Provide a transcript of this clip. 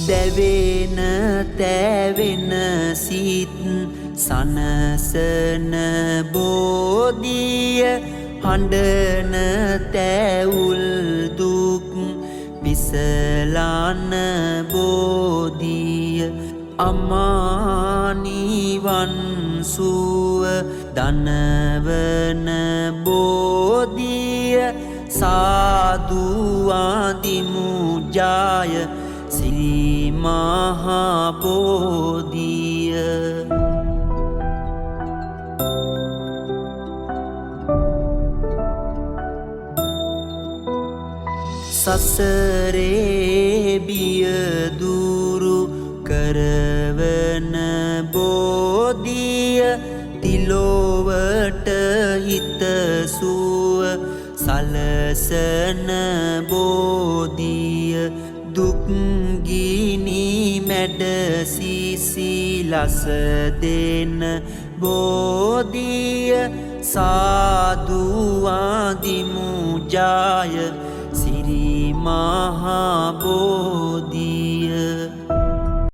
දැවෙන තැවෙන සිත් සනසන බෝධිය හඬන තැවුල් දුක් පිසලන බෝධිය අමානිවන් සුව දනවන බෝධිය සාදුවාදිමු ජාය සිරි මහා බෝධිය සසරේ බිය දුරු කරවන බෝධිය තිලොවට හිතසුව සලසන බෝධිය දුක්ගිනි මැඩ සිසිලස දෙන බෝධිය සාදුවාදිමු ජාය සිරි මහා